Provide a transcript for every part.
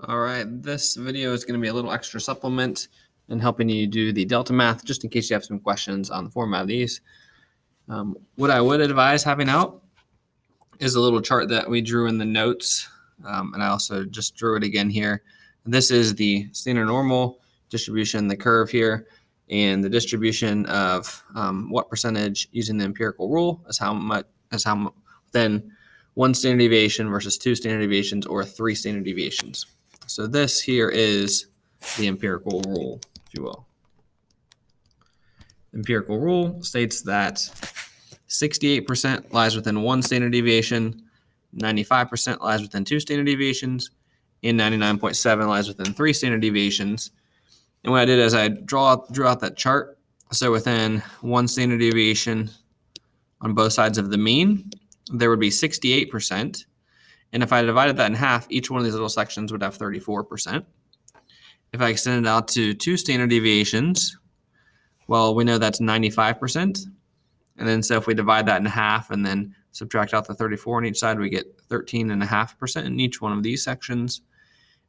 All right, this video is going to be a little extra supplement in helping you do the DeltaMath, just in case you have some questions on the format of these. What I would advise having out is a little chart that we drew in the notes, and I also just drew it again here. This is the standard normal distribution, the curve here, and the distribution of what percentage using the empirical rule is how then one standard deviation versus two standard deviations or three standard deviations. So this here is the empirical rule, if you will. Empirical rule states that 68% lies within one standard deviation, 95% lies within two standard deviations, and 99.7 lies within three standard deviations. And what I did is I drew out that chart. So within one standard deviation on both sides of the mean, there would be 68%. And if I divided that in half, each one of these little sections would have 34%. If I extend it out to two standard deviations, well, we know that's 95%. And then so if we divide that in half and then subtract out the 34 on each side, we get 13.5% in each one of these sections.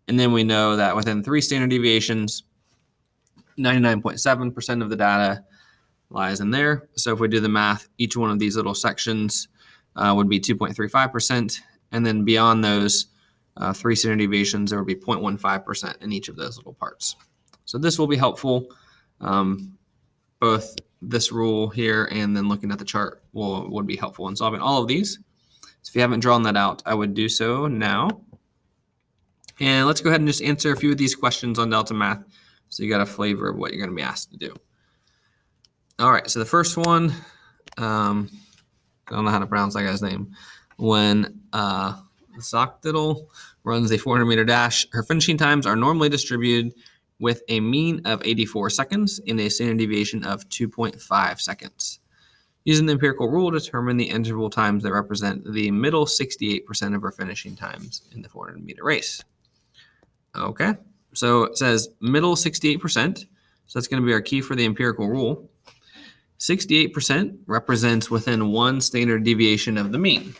And then we know that within three standard deviations, 99.7% of the data lies in there. So if we do the math, each one of these little sections would be 2.35%. And then beyond those three standard deviations, there would be 0.15% in each of those little parts. So this will be helpful. Both this rule here and then looking at the chart would be helpful in solving all of these. So if you haven't drawn that out, I would do so now. And let's go ahead and just answer a few of these questions on DeltaMath so you got a flavor of what you're going to be asked to do. All right, so the first one, I don't know how to pronounce that guy's name. When Sockdiddle runs a 400-meter dash, her finishing times are normally distributed with a mean of 84 seconds and a standard deviation of 2.5 seconds. Using the empirical rule, determine the interval times that represent the middle 68% of her finishing times in the 400-meter race. Okay, so it says middle 68%, so that's going to be our key for the empirical rule. 68% represents within one standard deviation of the mean.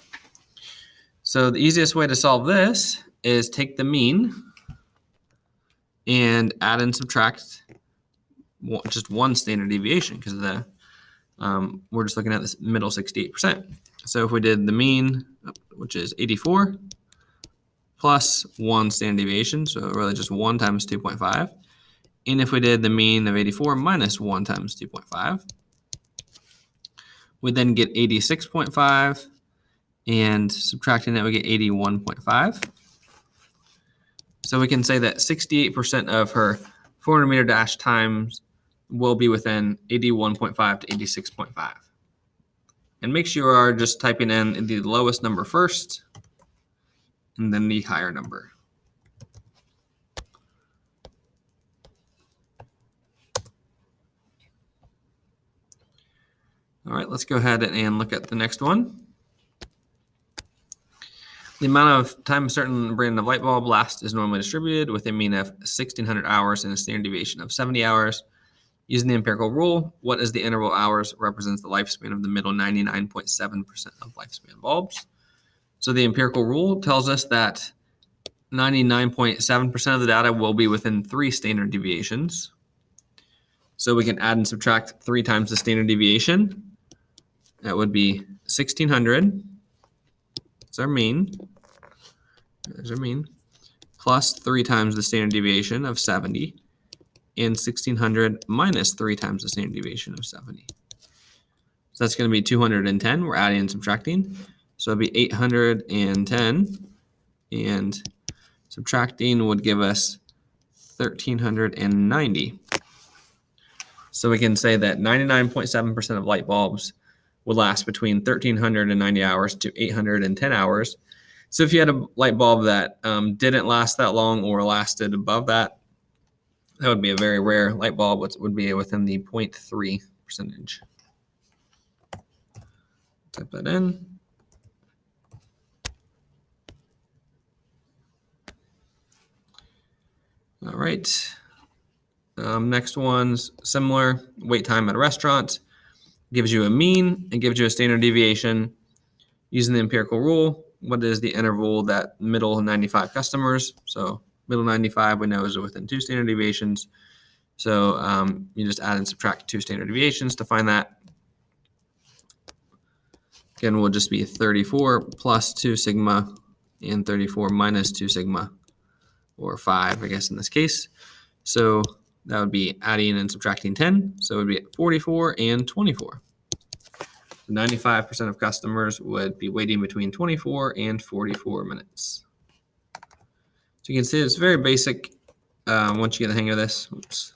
So the easiest way to solve this is take the mean and add and subtract just one standard deviation because we're just looking at this middle 68%. So if we did the mean, which is 84, plus one standard deviation, so really just 1 times 2.5. And if we did the mean of 84 minus 1 times 2.5, we then get 86.5, and subtracting that we get 81.5. So we can say that 68% of her 400-meter dash times will be within 81.5 to 86.5. And make sure you are just typing in the lowest number first and then the higher number. All right, let's go ahead and look at the next one. The amount of time a certain brand of light bulb lasts is normally distributed with a mean of 1,600 hours and a standard deviation of 70 hours. Using the empirical rule, what is the interval hours represents the lifespan of the middle 99.7% of lifespan bulbs? So the empirical rule tells us that 99.7% of the data will be within three standard deviations. So we can add and subtract 3 times the standard deviation. That would be 1,600. That's our mean. There's our mean. Plus 3 times the standard deviation of 70. And 1,600 minus 3 times the standard deviation of 70. So that's going to be 210. We're adding and subtracting. So it'll be 810. And subtracting would give us 1,390. So we can say that 99.7% of light bulbs would last between 1,390 hours to 810 hours. So if you had a light bulb that didn't last that long or lasted above that, that would be a very rare light bulb, which would be within the 0.3 percentage. Type that in. All right. Next one's similar. Wait time at a restaurant. Gives you a mean and gives you a standard deviation. Using the empirical rule, what is the interval that middle 95 customers, so Middle 95 we know is within 2 standard deviations. So you just add and subtract 2 standard deviations to find that. Again, will just be 34 plus 2 sigma and 34 minus 2 sigma, or 5, I guess, in this case. So that would be adding and subtracting 10. So it would be 44 and 24. 95% of customers would be waiting between 24 and 44 minutes. So you can see it's very basic once you get the hang of this. Oops.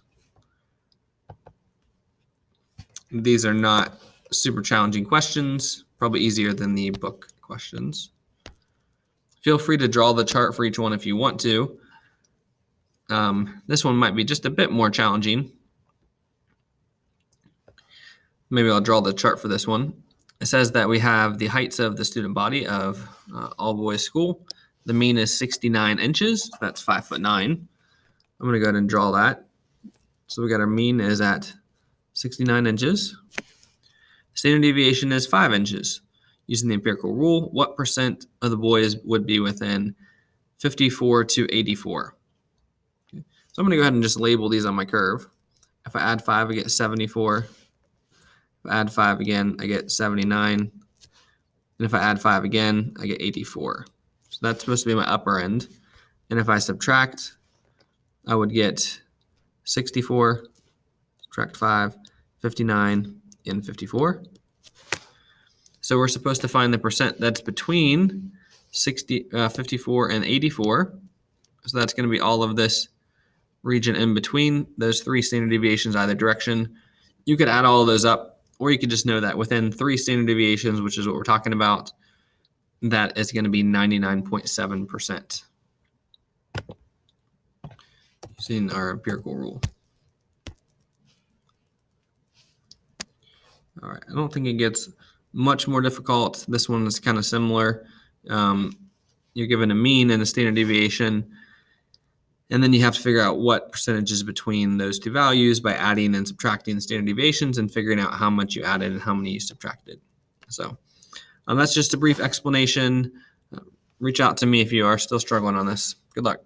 These are not super challenging questions, probably easier than the book questions. Feel free to draw the chart for each one if you want to. This one might be just a bit more challenging. Maybe I'll draw the chart for this one. It says that we have the heights of the student body of all boys school. The mean is 69 inches. That's 5'9". I'm going to go ahead and draw that. So we got our mean is at 69 inches. Standard deviation is 5 inches. Using the empirical rule, what percent of the boys would be within 54 to 84? Okay. So I'm going to go ahead and just label these on my curve. If I add 5, I get 74. If I add 5 again, I get 79. And if I add 5 again, I get 84. So that's supposed to be my upper end. And if I subtract, I would get 64, subtract 5, 59, and 54. So we're supposed to find the percent that's between 54 and 84. So that's going to be all of this region in between those 3 standard deviations either direction. You could add all of those up, or you could just know that within 3 standard deviations, which is what we're talking about, that is going to be 99.7%. Using our empirical rule. All right, I don't think it gets much more difficult. This one is kind of similar. You're given a mean and a standard deviation, and then you have to figure out what percentage is between those 2 values by adding and subtracting the standard deviations and figuring out how much you added and how many you subtracted. So that's just a brief explanation. Reach out to me if you are still struggling on this. Good luck.